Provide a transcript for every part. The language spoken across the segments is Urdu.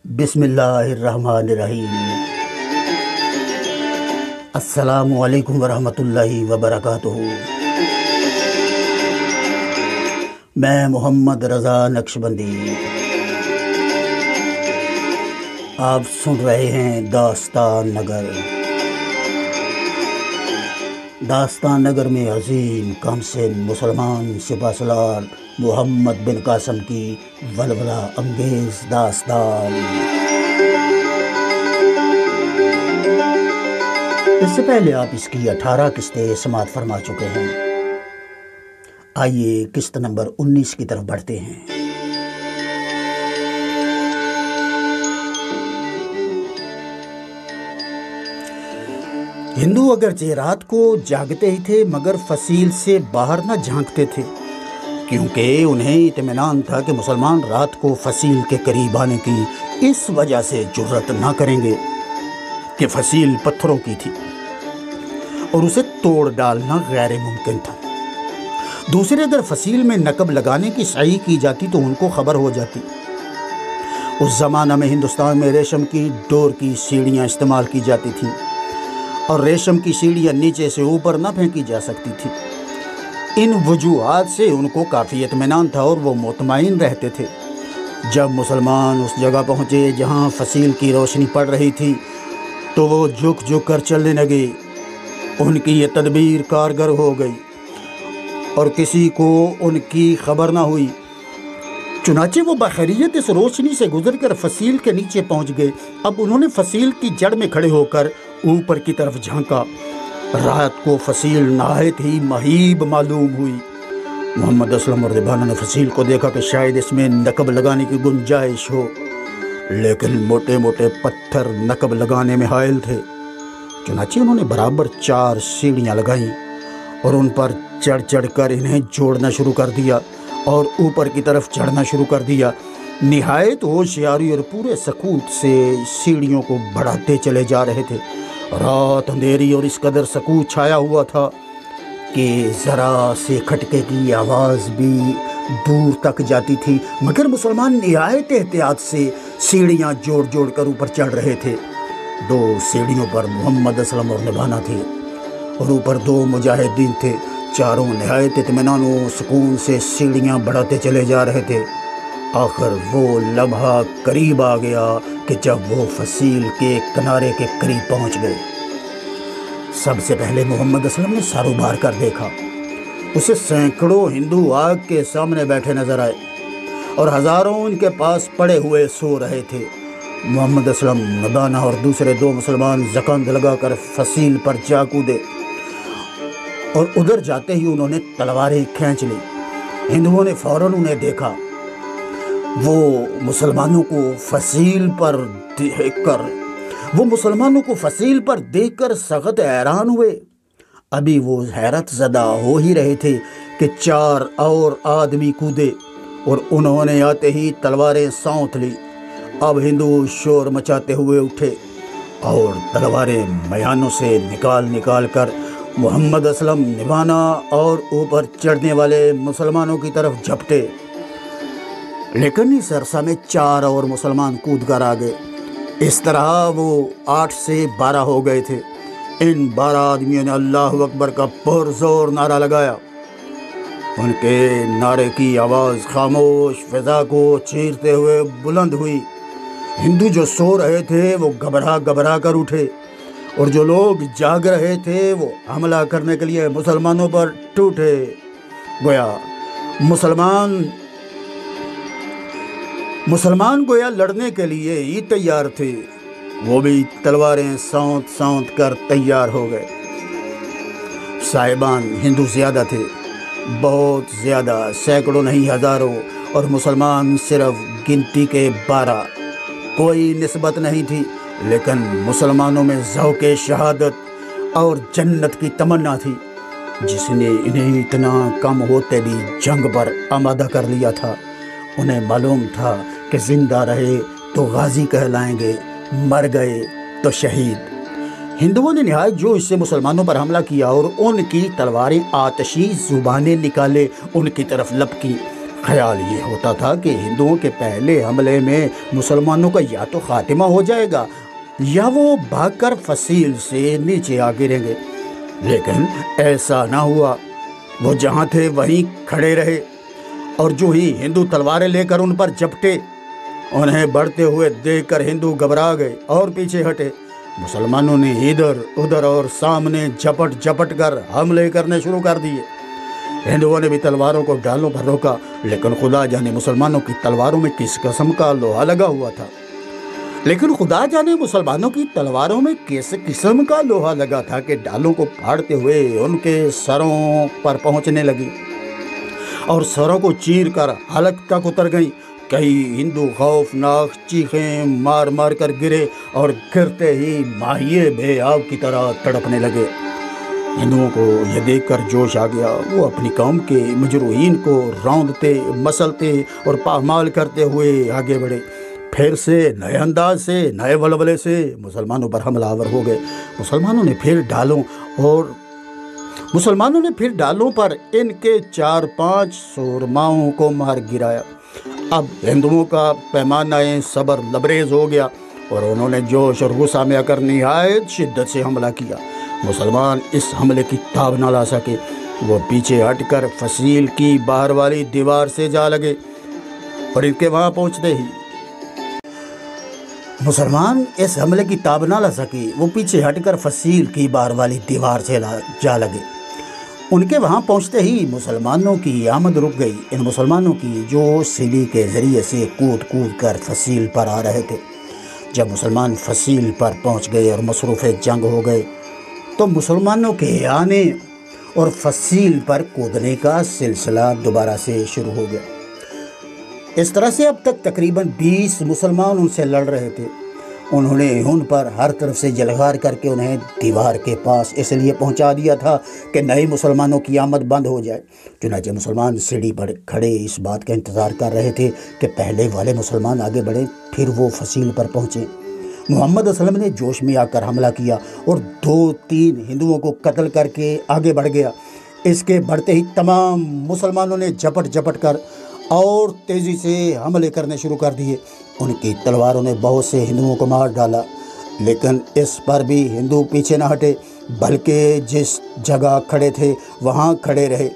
بسم اللہ الرحمن الرحیم۔ السلام علیکم ورحمۃ اللہ وبرکاتہ۔ میں محمد رضا نقشبندی، آپ سن رہے ہیں داستان نگر۔ داستان نگر میں عظیم کمسن مسلمان سپہ سالار محمد بن قاسم کی ولولہ انگیز داستان۔ اس سے پہلے آپ اس کی 18 قسطیں سماعت فرما چکے ہیں۔ آئیے قسط نمبر 19 کی طرف بڑھتے ہیں۔ ہندو اگرچہ رات کو جاگتے ہی تھے مگر فصیل سے باہر نہ جھانکتے تھے، کیونکہ انہیں اطمینان تھا کہ مسلمان رات کو فصیل کے قریب آنے کی اس وجہ سے جرأت نہ کریں گے کہ فصیل پتھروں کی تھی اور اسے توڑ ڈالنا غیر ممکن تھا۔ دوسرے اگر فصیل میں نقب لگانے کی سعی کی جاتی تو ان کو خبر ہو جاتی۔ اس زمانہ میں ہندوستان میں ریشم کی ڈور کی سیڑھیاں استعمال کی جاتی تھیں اور ریشم کی سیڑھیاں نیچے سے اوپر نہ پھینکی جا سکتی تھی۔ ان وجوہات سے ان کو کافی اطمینان تھا اور وہ مطمئن رہتے تھے۔ جب مسلمان اس جگہ پہنچے جہاں فصیل کی روشنی پڑ رہی تھی تو وہ جھک جھک کر چلنے لگے۔ ان کی یہ تدبیر کارگر ہو گئی اور کسی کو ان کی خبر نہ ہوئی۔ چنانچہ وہ بخیریت اس روشنی سے گزر کر فصیل کے نیچے پہنچ گئے۔ اب انہوں نے فصیل کی جڑ میں کھڑے ہو کر اوپر کی طرف جھانکا۔ رات کو فصیل نہایت ہی مہیب معلوم ہوئی۔ محمد اسلم اور ربانہ نے فصیل کو دیکھا کہ شاید اس میں نقب لگانے کی گنجائش ہو، لیکن موٹے موٹے پتھر نقب لگانے میں حائل تھے۔ چنانچہ انہوں نے برابر 4 سیڑھیاں لگائیں اور ان پر چڑھ چڑھ کر انہیں جوڑنا شروع کر دیا اور اوپر کی طرف چڑھنا شروع کر دیا۔ نہایت ہوشیاری اور پورے سکوت سے سیڑھیوں کو بڑھاتے چلے جا رہے تھے۔ رات اندھیری اور اس قدر سکوت چھایا ہوا تھا کہ ذرا سے کھٹکے کی آواز بھی دور تک جاتی تھی، مگر مسلمان نہایت احتیاط سے سیڑھیاں جوڑ جوڑ کر اوپر چڑھ رہے تھے۔ 2 سیڑھیوں پر محمد اسلم اور ربانہ تھے اور اوپر 2 مجاہدین تھے۔ چاروں نہایت اطمینان و سکون سے سیڑھیاں بڑھاتے چلے جا رہے تھے۔ آخر وہ لمحہ قریب آ گیا کہ جب وہ فصیل کے کنارے کے قریب پہنچ گئے۔ سب سے پہلے محمد اسلم نے سر ابھار کر دیکھا۔ اسے سینکڑوں ہندو آگ کے سامنے بیٹھے نظر آئے اور ہزاروں ان کے پاس پڑے ہوئے سو رہے تھے۔ محمد اسلم، ربانہ اور دوسرے 2 مسلمان زکند لگا کر فصیل پر جا کودے اور ادھر جاتے ہی انہوں نے تلواریں کھینچ لی۔ ہندوؤں نے فوراً انہیں دیکھا۔ وہ مسلمانوں کو فصیل پر دیکھ کر سخت حیران ہوئے۔ ابھی وہ حیرت زدہ ہو ہی رہے تھے کہ 4 اور آدمی کودے اور انہوں نے آتے ہی تلواریں سونت لی۔ اب ہندو شور مچاتے ہوئے اٹھے اور تلواریں میانوں سے نکال کر محمد اسلم، ربانہ اور اوپر چڑھنے والے مسلمانوں کی طرف جھپٹے، لیکن اس عرصہ میں 4 اور مسلمان کود کر آ گئے۔ اس طرح وہ 8 سے 12 ہو گئے تھے۔ ان 12 آدمیوں نے اللہ اکبر کا پرزور نعرہ لگایا۔ ان کے نعرے کی آواز خاموش فضا کو چیرتے ہوئے بلند ہوئی۔ ہندو جو سو رہے تھے وہ گھبرا کر اٹھے اور جو لوگ جاگ رہے تھے وہ حملہ کرنے کے لیے مسلمانوں پر ٹوٹے۔ گویا مسلمان گویا لڑنے کے لیے ہی تیار تھے۔ وہ بھی تلواریں سونت کر تیار ہو گئے۔ صاحبان ہندو زیادہ تھے، بہت زیادہ، سینکڑوں نہیں ہزاروں، اور مسلمان صرف گنتی کے 12۔ کوئی نسبت نہیں تھی، لیکن مسلمانوں میں ذوق شہادت اور جنت کی تمنا تھی، جس نے انہیں اتنا کم ہوتے بھی جنگ پر آمادہ کر لیا تھا۔ انہیں معلوم تھا کہ زندہ رہے تو غازی کہلائیں گے، مر گئے تو شہید۔ ہندوؤں نے نہایت جوش سے مسلمانوں پر حملہ کیا اور ان کی تلواریں آتشی زبانیں نکالے ان کی طرف لپکیں۔ خیال یہ ہوتا تھا کہ ہندوؤں کے پہلے حملے میں مسلمانوں کا یا تو خاتمہ ہو جائے گا یا وہ بھاگ کر فصیل سے نیچے آ گریں گے، لیکن ایسا نہ ہوا۔ وہ جہاں تھے وہیں کھڑے رہے، اور جو ہی ہندو تلواریں لے کر ان پر جھپٹے، انہیں بڑھتے ہوئے دیکھ کر ہندو گھبرا گئے اور پیچھے ہٹے۔ مسلمانوں نے ادھر ادھر اور سامنے جھپٹ جھپٹ کر حملے کرنے شروع کر دیے۔ ہندوؤں نے بھی تلواروں کو ڈالوں پر روکا، لیکن خدا جانے مسلمانوں کی تلواروں میں کس قسم کا لوہا لگا ہوا تھا کہ ڈالوں کو پھاڑتے ہوئے ان کے سروں پر پہنچنے لگی اور سروں کو چیر کر حلق تک اتر گئیں۔ کئی ہندو خوفناک چیخیں مار مار کر گرے اور گرتے ہی ماہیے بے آب کی طرح تڑپنے لگے۔ ہندوؤں کو یہ دیکھ کر جوش آ گیا۔ وہ اپنی قوم کے مجروحین کو روندتے مسلتے اور پامال کرتے ہوئے آگے بڑھے۔ پھر سے نئے انداز سے، نئے ولولے سے مسلمانوں پر حملہ آور ہو گئے۔ مسلمانوں نے پھر ڈالوں پر ان کے 4-5 سورماؤں کو مار گرایا۔ اب ہندوؤں کا پیمانہ صبر لبریز ہو گیا اور انہوں نے جوش اور غصہ میں آ کر نہایت شدت سے حملہ کیا۔ مسلمان اس حملے کی تاب نہ لا سکے۔ وہ پیچھے ہٹ کر فصیل کی باہر والی دیوار سے جا لگے، اور ان کے وہاں پہنچتے ہی مسلمان اس حملے کی تاب نہ لا سکے۔ وہ پیچھے ہٹ کر فصیل کی باہر والی دیوار سے جا لگے۔ ان کے وہاں پہنچتے ہی مسلمانوں کی آمد رک گئی، ان مسلمانوں کی جو سیڑھی کے ذریعے سے کود کود کر فصیل پر آ رہے تھے۔ جب مسلمان فصیل پر پہنچ گئے اور مصروف جنگ ہو گئے تو مسلمانوں کے آنے اور فصیل پر کودنے کا سلسلہ دوبارہ سے شروع ہو گیا۔ اس طرح سے اب تک تقریباً 20 مسلمان ان سے لڑ رہے تھے۔ انہوں نے ان پر ہر طرف سے جلغار کر کے انہیں دیوار کے پاس اس لیے پہنچا دیا تھا کہ نئے مسلمانوں کی آمد بند ہو جائے۔ چنانچہ مسلمان سیڑھی پر کھڑے اس بات کا انتظار کر رہے تھے کہ پہلے والے مسلمان آگے بڑھیں، پھر وہ فصیل پر پہنچیں۔ محمد صلی اللہ علیہ وسلم نے جوش میں آ کر حملہ کیا اور 2-3 ہندوؤں کو قتل کر کے آگے بڑھ گیا۔ اس کے بڑھتے ہی تمام مسلمانوں نے جھپٹ جھپٹ کر اور تیزی سے حملے کرنے شروع کر دیے۔ ان کی تلواروں نے بہت سے ہندوؤں کو مار ڈالا، لیکن اس پر بھی ہندو پیچھے نہ ہٹے، بلکہ جس جگہ کھڑے تھے وہاں کھڑے رہے۔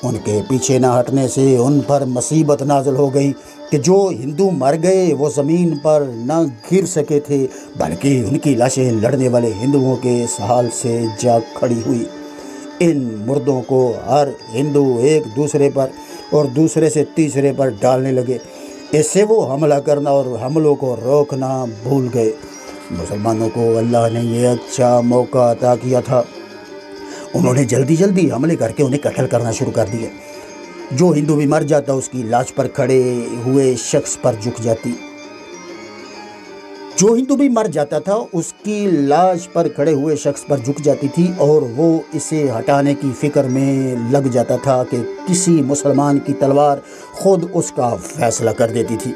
ان کے پیچھے نہ ہٹنے سے ان پر مصیبت نازل ہو گئی کہ جو ہندو مر گئے وہ زمین پر نہ گر سکے تھے، بلکہ ان کی لاشیں لڑنے والے ہندوؤں کے سہال سے جا کھڑی ہوئی۔ ان مردوں کو ہر ہندو ایک دوسرے پر اور دوسرے سے تیسرے پر ڈالنے لگے۔ اس سے وہ حملہ کرنا اور حملوں کو روکنا بھول گئے۔ مسلمانوں کو اللہ نے یہ اچھا موقع عطا کیا تھا۔ انہوں نے جلدی جلدی حملے کر کے انہیں قتل کرنا شروع کر دیا۔ جو ہندو بھی مر جاتا اس کی لاش پر کھڑے ہوئے شخص پر جھک جاتی تھی اور وہ اسے ہٹانے کی فکر میں لگ جاتا تھا کہ کسی مسلمان کی تلوار خود اس کا فیصلہ کر دیتی تھی۔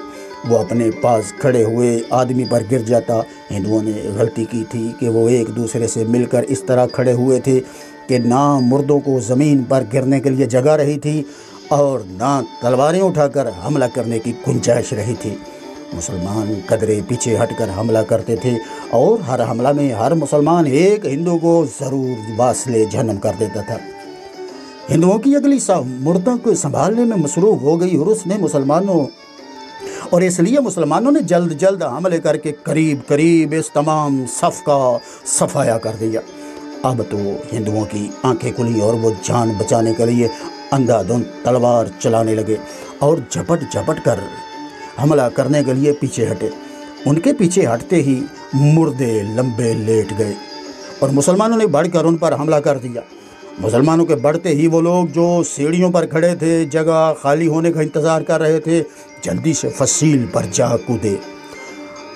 وہ اپنے پاس کھڑے ہوئے آدمی پر گر جاتا۔ ہندوؤں نے غلطی کی تھی کہ وہ ایک دوسرے سے مل کر اس طرح کھڑے ہوئے تھے کہ نہ مردوں کو زمین پر گرنے کے لیے جگہ رہی تھی اور نہ تلواریں اٹھا کر حملہ کرنے کی گنجائش رہی تھی۔ مسلمان قدرے پیچھے ہٹ کر حملہ کرتے تھے اور ہر حملہ میں ہر مسلمان ایک ہندو کو ضرور واصل جہنم کر دیتا تھا۔ ہندوؤں کی اگلی مردوں کو سنبھالنے میں مصروف ہو گئی اور اس لیے مسلمانوں نے جلد جلد حملے کر کے قریب اس تمام صف کا صفایا کر دیا۔ اب تو ہندوؤں کی آنکھیں کھلی اور وہ جان بچانے کے لیے اندھا دھند تلوار چلانے لگے اور جھپٹ جھپٹ کر حملہ کرنے کے لیے پیچھے ہٹے۔ ان کے پیچھے ہٹتے ہی مردے لمبے لیٹ گئے اور مسلمانوں نے بڑھ کر ان پر حملہ کر دیا۔ مسلمانوں کے بڑھتے ہی وہ لوگ جو سیڑھیوں پر کھڑے تھے، جگہ خالی ہونے کا انتظار کر رہے تھے، جلدی سے فصیل پر جا کودے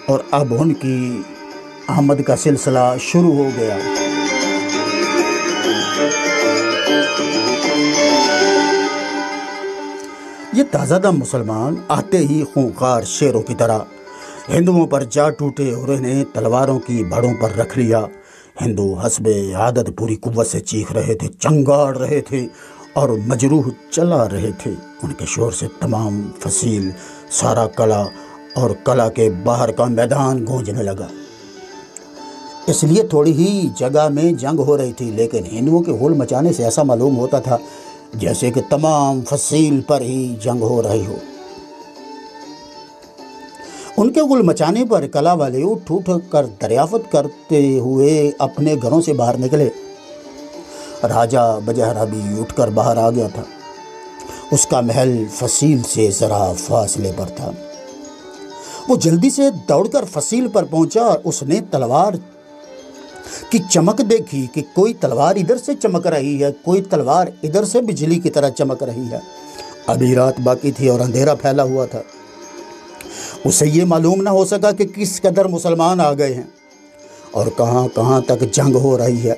اور اب ان کی آمد کا سلسلہ شروع ہو گیا۔ یہ تازہ دم مسلمان آتے ہی خونخوار شیروں کی طرح ہندوؤں پر جا ٹوٹے اور انہیں تلواروں کی بھڑوں پر رکھ لیا۔ ہندو حسب عادت پوری قوت سے چیخ رہے تھے، چنگاڑ رہے تھے اور مجروح چلا رہے تھے۔ ان کے شور سے تمام فصیل، سارا قلعہ اور قلعہ کے باہر کا میدان گونجنے لگا۔ اس لیے تھوڑی ہی جگہ میں جنگ ہو رہی تھی، لیکن ہندوؤں کے ہول مچانے سے ایسا معلوم ہوتا تھا جیسے کہ تمام فصیل پر ہی جنگ ہو رہی ہو۔ ان کے غل مچانے پر قلعہ والے اٹھ اٹھ کر دریافت کرتے ہوئے اپنے گھروں سے باہر نکلے۔ راجہ بجہرا بھی اٹھ کر باہر آ گیا تھا۔ اس کا محل فصیل سے ذرا فاصلے پر تھا۔ وہ جلدی سے دوڑ کر فصیل پر پہنچا اور اس نے تلوار کی چمک دیکھی کہ کوئی تلوار ادھر سے چمک رہی ہے، کوئی تلوار ادھر سے بجلی کی طرح چمک رہی ہے۔ ابھی رات باقی تھی اور اندھیرا پھیلا ہوا تھا۔ اسے یہ معلوم نہ ہو سکا کہ کس قدر مسلمان آ گئے ہیں اور کہاں کہاں تک جنگ ہو رہی ہے۔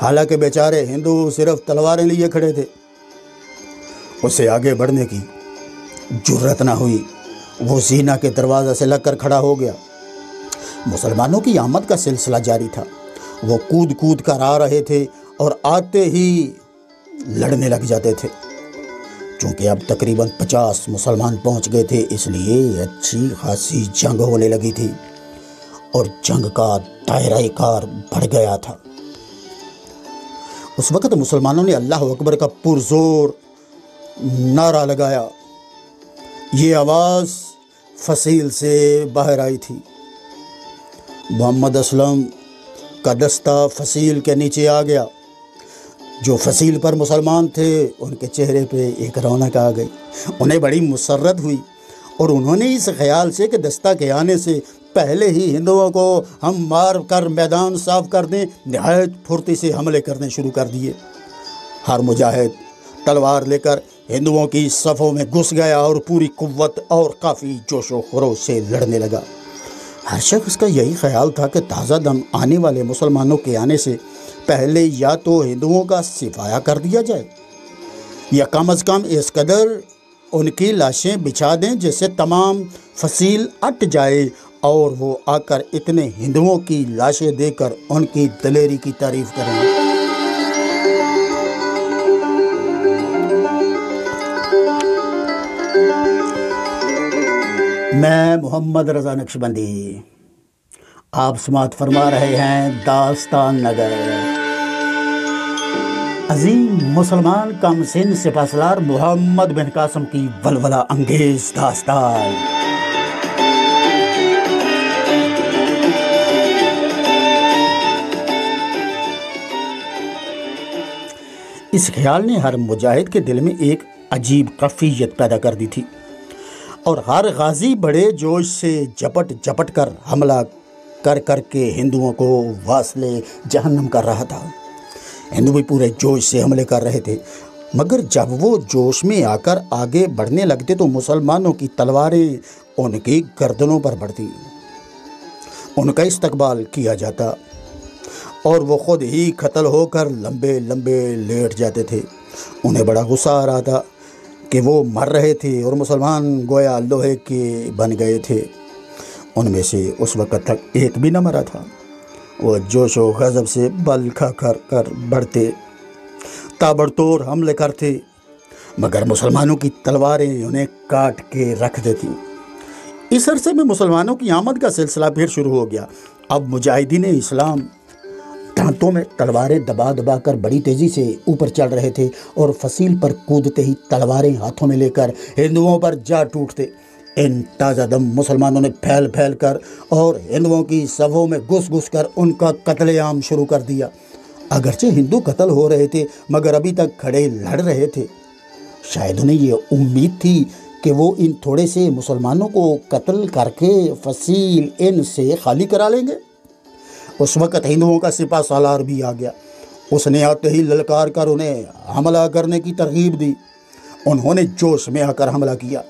حالانکہ بیچارے ہندو صرف تلواریں لیے کھڑے تھے۔ اسے آگے بڑھنے کی جرت نہ ہوئی۔ وہ زینہ کے دروازے سے لگ کر کھڑا ہو گیا۔ مسلمانوں کی آمد کا سلسلہ جاری تھا۔ وہ کود کود کر آ رہے تھے اور آتے ہی لڑنے لگ جاتے تھے۔ چونکہ اب تقریباً 50 مسلمان پہنچ گئے تھے، اس لیے اچھی خاصی جنگ ہونے لگی تھی اور جنگ کا دائرہ کار بڑھ گیا تھا۔ اس وقت مسلمانوں نے اللہ اکبر کا پرزور نعرہ لگایا۔ یہ آواز فصیل سے باہر آئی تھی۔ محمد اسلم کا دستہ فصیل کے نیچے آ گیا۔ جو فصیل پر مسلمان تھے ان کے چہرے پہ ایک رونق آ گئی۔ انہیں بڑی مسرت ہوئی اور انہوں نے اس خیال سے کہ دستہ کے آنے سے پہلے ہی ہندوؤں کو ہم مار کر میدان صاف کر دیں، نہایت پھرتی سے حملے کرنے شروع کر دیے۔ ہر مجاہد تلوار لے کر ہندوؤں کی صفوں میں گھس گیا اور پوری قوت اور کافی جوش و خروش سے لڑنے لگا۔ ہر شخص کا یہی خیال تھا کہ تازہ دم آنے والے مسلمانوں کے آنے سے پہلے یا تو ہندوؤں کا صفایا کر دیا جائے یا کم از کم اس قدر ان کی لاشیں بچھا دیں جس سے تمام فصیل اٹ جائے اور وہ آ کر اتنے ہندوؤں کی لاشیں دے کر ان کی دلیری کی تعریف کریں۔ میں محمد رضا نقشبندی، آپ سماعت فرما رہے ہیں داستان نگر۔ عظیم مسلمان کم سن سپہ سالار محمد بن قاسم کی ولولہ انگیز داستان۔ اس خیال نے ہر مجاہد کے دل میں ایک عجیب کیفیت پیدا کر دی تھی اور ہر غازی بڑے جوش سے جپٹ کر حملہ کر کے ہندوؤں کو واصل جہنم کر رہا تھا۔ ہندو بھی پورے جوش سے حملے کر رہے تھے، مگر جب وہ جوش میں آ کر آگے بڑھنے لگتے تو مسلمانوں کی تلواریں ان کی گردنوں پر بڑھتی، ان کا استقبال کیا جاتا اور وہ خود ہی قتل ہو کر لمبے لمبے لیٹ جاتے تھے۔ انہیں بڑا غصہ آ رہا تھا کہ وہ مر رہے تھے اور مسلمان گویا لوہے کے بن گئے تھے۔ ان میں سے اس وقت تک ایک بھی نہ مرا تھا۔ وہ جوش و غضب سے بل کھا کر بڑھتے، تابڑتوڑ حملے کرتے، مگر مسلمانوں کی تلواریں انہیں کاٹ کے رکھ دیتی۔ اس عرصے میں مسلمانوں کی آمد کا سلسلہ پھر شروع ہو گیا۔ اب مجاہدین اسلام دانتوں میں تلواریں دبا دبا کر بڑی تیزی سے اوپر چل رہے تھے اور فصیل پر کودتے ہی تلواریں ہاتھوں میں لے کر ہندوؤں پر جا ٹوٹتے۔ ان تازہ دم مسلمانوں نے پھیل پھیل کر اور ہندوؤں کی صفوں میں گھس کر ان کا قتل عام شروع کر دیا۔ اگرچہ ہندو قتل ہو رہے تھے مگر ابھی تک کھڑے لڑ رہے تھے۔ شاید انہیں یہ امید تھی کہ وہ ان تھوڑے سے مسلمانوں کو قتل کر کے فصیل ان سے خالی کرا لیں گے۔ اس وقت ہندوؤں کا سپہ سالار بھی آ گیا۔ اس نے آتے ہی للکار کر انہیں حملہ کرنے کی ترغیب دی۔ انہوں نے جوش میں آ کر حملہ کیا۔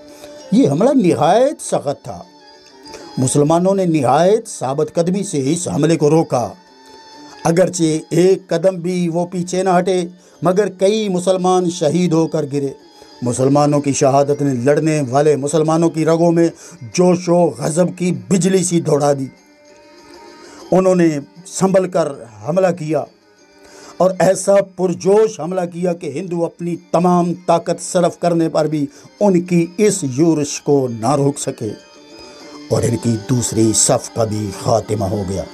یہ حملہ نہایت سخت تھا۔ مسلمانوں نے نہایت ثابت قدمی سے اس حملے کو روکا۔ اگرچہ ایک قدم بھی وہ پیچھے نہ ہٹے مگر کئی مسلمان شہید ہو کر گرے۔ مسلمانوں کی شہادت نے لڑنے والے مسلمانوں کی رگوں میں جوش و غضب کی بجلی سی دوڑا دی۔ انہوں نے سنبھل کر حملہ کیا اور ایسا پرجوش حملہ کیا کہ ہندو اپنی تمام طاقت صرف کرنے پر بھی ان کی اس یورش کو نہ روک سکے اور ان کی دوسری صف کا بھی خاتمہ ہو گیا۔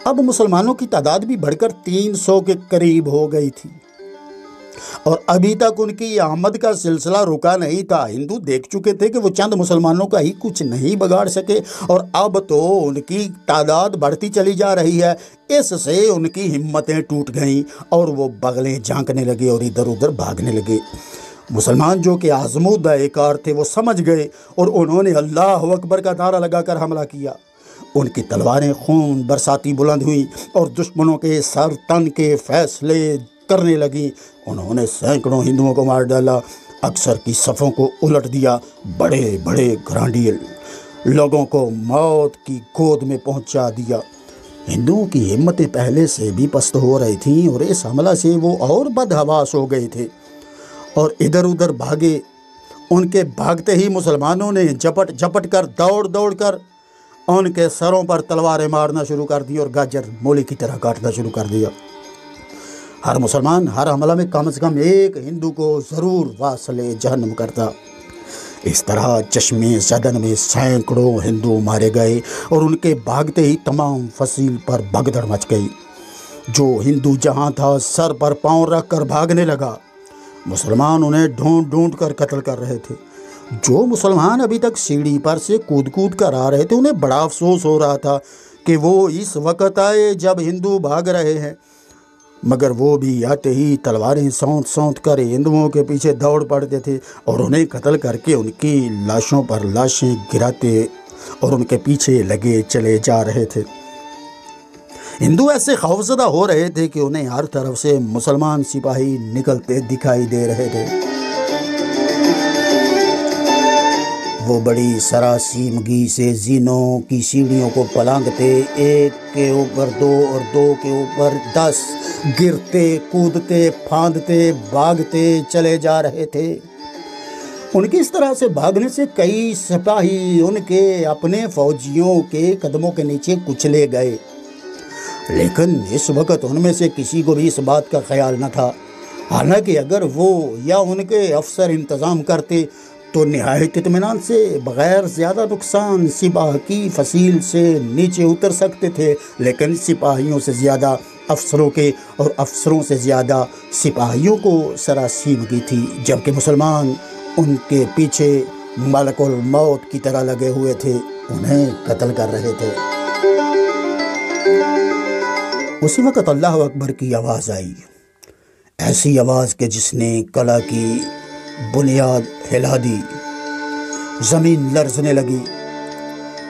اب مسلمانوں کی تعداد بھی بڑھ کر 300 کے قریب ہو گئی تھی اور ابھی تک ان کی آمد کا سلسلہ رکا نہیں تھا۔ ہندو دیکھ چکے تھے کہ وہ چند مسلمانوں کا ہی کچھ نہیں بگاڑ سکے اور اب تو ان کی تعداد بڑھتی چلی جا رہی ہے۔ اس سے ان کی ہمتیں ٹوٹ گئیں اور وہ بغلیں جھانکنے لگے اور ادھر ادھر بھاگنے لگے۔ مسلمان جو کہ آزمودہ کار تھے وہ سمجھ گئے اور انہوں نے اللہ اکبر کا نعرہ لگا کر حملہ کیا۔ ان کی تلواریں خون برساتی بلند ہوئیں اور دشمنوں کے سر تن کے فیصلے کرنے لگیں۔ انہوں نے سینکڑوں ہندوؤں کو مار ڈالا، اکثر کی صفوں کو الٹ دیا، بڑے بڑے گرانڈیل لوگوں کو موت کی گود میں پہنچا دیا۔ ہندوؤں کی ہمتیں پہلے سے بھی پست ہو رہی تھیں اور اس حملہ سے وہ اور بدحواس ہو گئے تھے اور ادھر ادھر بھاگے۔ ان کے بھاگتے ہی مسلمانوں نے جھپٹ جھپٹ کر دوڑ کر ان کے سروں پر تلواریں مارنا شروع کر دی اور گاجر مولی کی طرح کاٹنا شروع کر دیا۔ ہر مسلمان ہر حملہ میں کم از کم ایک ہندو کو ضرور واصل جہنم کرتا۔ اس طرح چشمے زدن میں سینکڑوں ہندو مارے گئے اور ان کے بھاگتے ہی تمام فصیل پر بھگدڑ مچ گئی۔ جو ہندو جہاں تھا سر پر پاؤں رکھ کر بھاگنے لگا۔ مسلمان انہیں ڈھونڈ کر قتل کر رہے تھے۔ جو مسلمان ابھی تک سیڑھی پر سے کود کر آ رہے تھے انہیں بڑا افسوس ہو رہا تھا کہ وہ اس وقت آئے جب ہندو بھاگ رہے ہیں، مگر وہ بھی آتے ہی تلواریں سونت کر ہندوؤں کے پیچھے دوڑ پڑتے تھے اور انہیں قتل کر کے ان کی لاشوں پر لاشیں گراتے اور ان کے پیچھے لگے چلے جا رہے تھے۔ ہندو ایسے خوفزدہ ہو رہے تھے کہ انہیں ہر طرف سے مسلمان سپاہی نکلتے دکھائی دے رہے تھے۔ وہ بڑی سراسیمگی سے زینوں کی سیڑھیوں کو پلانگتے، ایک کے اوپر دو اور دو کے اوپر 10 گرتے کودتے پھاندتے بھاگتے چلے جا رہے تھے۔ ان کے اس طرح سے بھاگنے سے کئی سپاہی ان کے اپنے فوجیوں کے قدموں کے نیچے کچلے گئے، لیکن اس وقت ان میں سے کسی کو بھی اس بات کا خیال نہ تھا۔ حالانکہ اگر وہ یا ان کے افسر انتظام کرتے تو نہایت اطمینان سے بغیر زیادہ نقصان سپاہ کی فصیل سے نیچے اتر سکتے تھے، لیکن سپاہیوں سے زیادہ افسروں کے اور افسروں سے زیادہ سپاہیوں کو سراسیمگی تھی، جبکہ مسلمان ان کے پیچھے ملک الموت کی طرح لگے ہوئے تھے، انہیں قتل کر رہے تھے۔ اسی وقت اللہ اکبر کی آواز آئی، ایسی آواز کہ جس نے کلا کی بنیاد ہلا دی۔ زمین لرزنے لگی،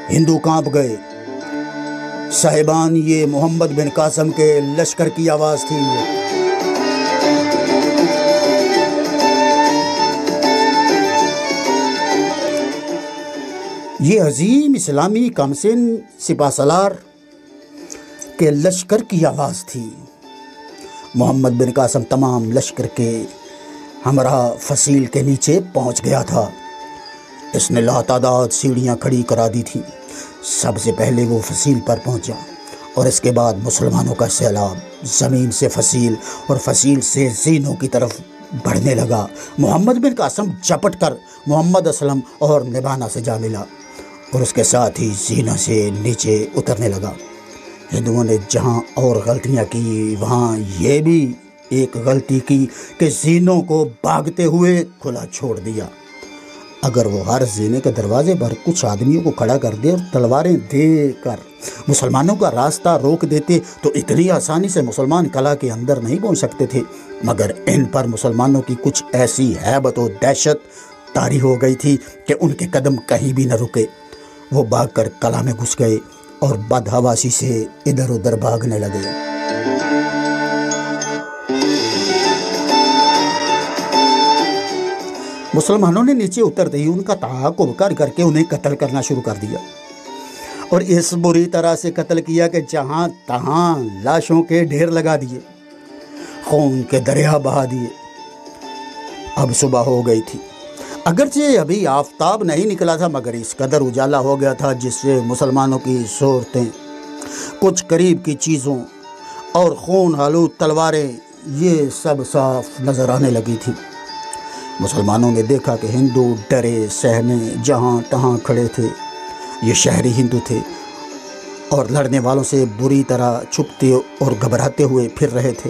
ہندو کانپ گئے۔ صاحبان یہ محمد بن قاسم کے لشکر کی آواز تھی۔ یہ عظیم اسلامی کمسن سپہ سالار کے لشکر کی آواز تھی۔ محمد بن قاسم تمام لشکر کے ہمراہ فصیل کے نیچے پہنچ گیا تھا۔ اس نے لاتعداد سیڑھیاں کھڑی کرا دی تھیں۔ سب سے پہلے وہ فصیل پر پہنچا اور اس کے بعد مسلمانوں کا سیلاب زمین سے فصیل اور فصیل سے زینوں کی طرف بڑھنے لگا۔ محمد بن قاسم جھپٹ کر محمد اسلم اور نبانہ سے جا ملا اور اس کے ساتھ ہی زینوں سے نیچے اترنے لگا۔ ہندوؤں نے جہاں اور غلطیاں کی وہاں یہ بھی ایک غلطی کی کہ زینوں کو بھاگتے ہوئے کھلا چھوڑ دیا۔ اگر وہ ہر زینے کے دروازے پر کچھ آدمیوں کو کھڑا کر دے اور تلواریں دے کر مسلمانوں کا راستہ روک دیتے تو اتنی آسانی سے مسلمان قلعہ کے اندر نہیں پہنچ سکتے تھے، مگر ان پر مسلمانوں کی کچھ ایسی ہیبت و دہشت طاری ہو گئی تھی کہ ان کے قدم کہیں بھی نہ رکے۔ وہ بھاگ کر قلعہ میں گھس گئے اور بدحواسی سے ادھر ادھر بھاگنے لگے۔ مسلمانوں نے نیچے اترتے ہی ان کا تعاقب کر کے انہیں قتل کرنا شروع کر دیا اور اس بری طرح سے قتل کیا کہ جہاں تہاں لاشوں کے ڈھیر لگا دیے، خون کے دریا بہا دیے۔ اب صبح ہو گئی تھی، اگرچہ ابھی آفتاب نہیں نکلا تھا، مگر اس قدر اجالا ہو گیا تھا جس سے مسلمانوں کی صورتیں، کچھ قریب کی چیزوں اور خون آلود تلواریں یہ سب صاف نظر آنے لگی تھی۔ مسلمانوں نے دیکھا کہ ہندو ڈرے سہمے جہاں تہاں کھڑے تھے۔ یہ شہری ہندو تھے اور لڑنے والوں سے بری طرح چھپتے اور گھبراتے ہوئے پھر رہے تھے۔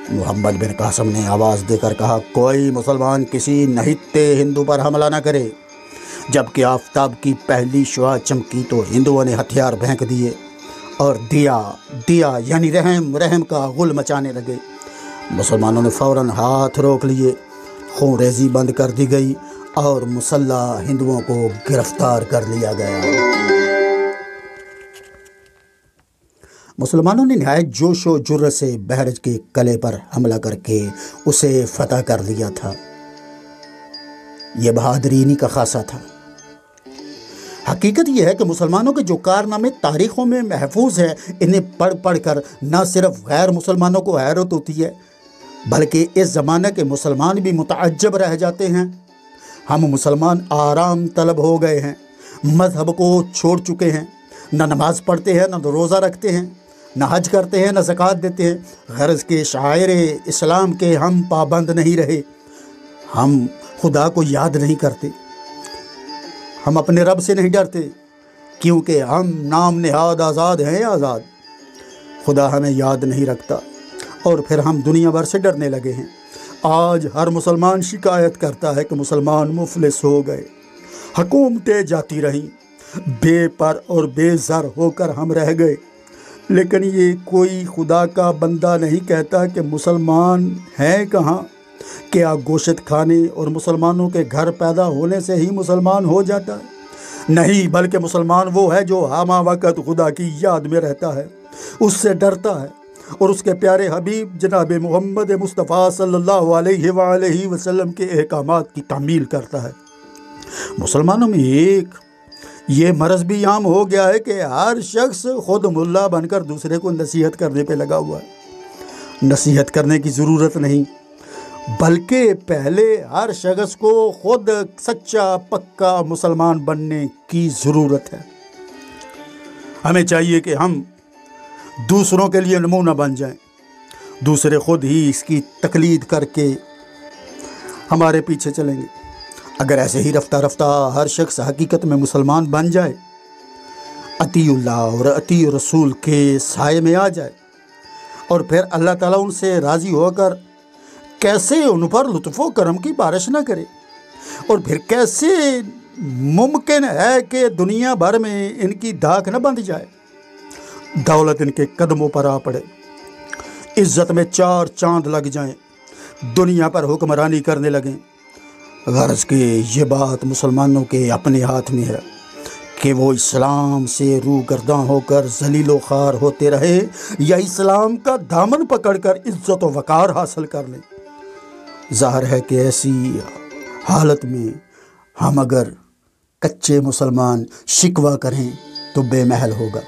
محمد بن قاسم نے آواز دے کر کہا، کوئی مسلمان کسی نہتے ہندو پر حملہ نہ کرے۔ جب کہ آفتاب کی پہلی شعاع چمکی تو ہندوؤں نے ہتھیار پھینک دیے اور دیا یعنی رحم کا غل مچانے لگے۔ مسلمانوں نے فوراً ہاتھ روک لیے، خون ریزی بند کر دی گئی اور مسلح ہندوؤں کو گرفتار کر لیا گیا۔ مسلمانوں نے نہایت جوش و جرأت سے بحرج کے قلعے پر حملہ کر کے اسے فتح کر لیا تھا۔ یہ بہادری انہی کا خاصہ تھا۔ حقیقت یہ ہے کہ مسلمانوں کے جو کارنامے تاریخوں میں محفوظ ہیں، انہیں پڑھ کر نہ صرف غیر مسلمانوں کو حیرت ہوتی ہے بلکہ اس زمانے کے مسلمان بھی متعجب رہ جاتے ہیں۔ ہم مسلمان آرام طلب ہو گئے ہیں، مذہب کو چھوڑ چکے ہیں، نہ نماز پڑھتے ہیں، نہ روزہ رکھتے ہیں، نہ حج کرتے ہیں، نہ زکوٰۃ دیتے ہیں۔ غرض کے شاعر اسلام کے ہم پابند نہیں رہے، ہم خدا کو یاد نہیں کرتے، ہم اپنے رب سے نہیں ڈرتے، کیونکہ ہم نام نہاد آزاد ہیں۔ آزاد خدا ہمیں یاد نہیں رکھتا اور پھر ہم دنیا بھر سے ڈرنے لگے ہیں۔ آج ہر مسلمان شکایت کرتا ہے کہ مسلمان مفلس ہو گئے، حکومتیں جاتی رہیں، بے پر اور بے زر ہو کر ہم رہ گئے۔ لیکن یہ کوئی خدا کا بندہ نہیں کہتا کہ مسلمان ہیں کہاں؟ کیا گوشت کھانے اور مسلمانوں کے گھر پیدا ہونے سے ہی مسلمان ہو جاتا ہے؟ نہیں، بلکہ مسلمان وہ ہے جو ہمہ وقت خدا کی یاد میں رہتا ہے، اس سے ڈرتا ہے اور اس کے پیارے حبیب جناب محمد مصطفیٰ صلی اللہ علیہ وآلہ وسلم کے احکامات کی تعمیل کرتا ہے۔ مسلمانوں میں یہ مرض بھی عام ہو گیا ہے کہ ہر شخص خود ملا بن کر دوسرے کو نصیحت کرنے پہ لگا ہوا ہے۔ نصیحت کرنے کی ضرورت نہیں، بلکہ پہلے ہر شخص کو خود سچا پکا مسلمان بننے کی ضرورت ہے۔ ہمیں چاہیے کہ ہم دوسروں کے لیے نمونہ بن جائیں، دوسرے خود ہی اس کی تقلید کر کے ہمارے پیچھے چلیں گے۔ اگر ایسے ہی رفتہ رفتہ ہر شخص حقیقت میں مسلمان بن جائے، اطیع اللہ اور اطیع رسول کے سائے میں آ جائے، اور پھر اللہ تعالیٰ ان سے راضی ہو کر کیسے ان پر لطف و کرم کی بارش نہ کرے، اور پھر کیسے ممکن ہے کہ دنیا بھر میں ان کی دھاک نہ بندھ جائے، دولت ان کے قدموں پر آ پڑے، عزت میں 4 چاند لگ جائیں، دنیا پر حکمرانی کرنے لگیں۔ غرض کہ یہ بات مسلمانوں کے اپنے ہاتھ میں ہے کہ وہ اسلام سے روگرداں ہو کر ذلیل و خوار ہوتے رہے یا اسلام کا دامن پکڑ کر عزت و وقار حاصل کر لیں۔ ظاہر ہے کہ ایسی حالت میں ہم اگر کچے مسلمان شکوہ کریں تو بے محل ہوگا۔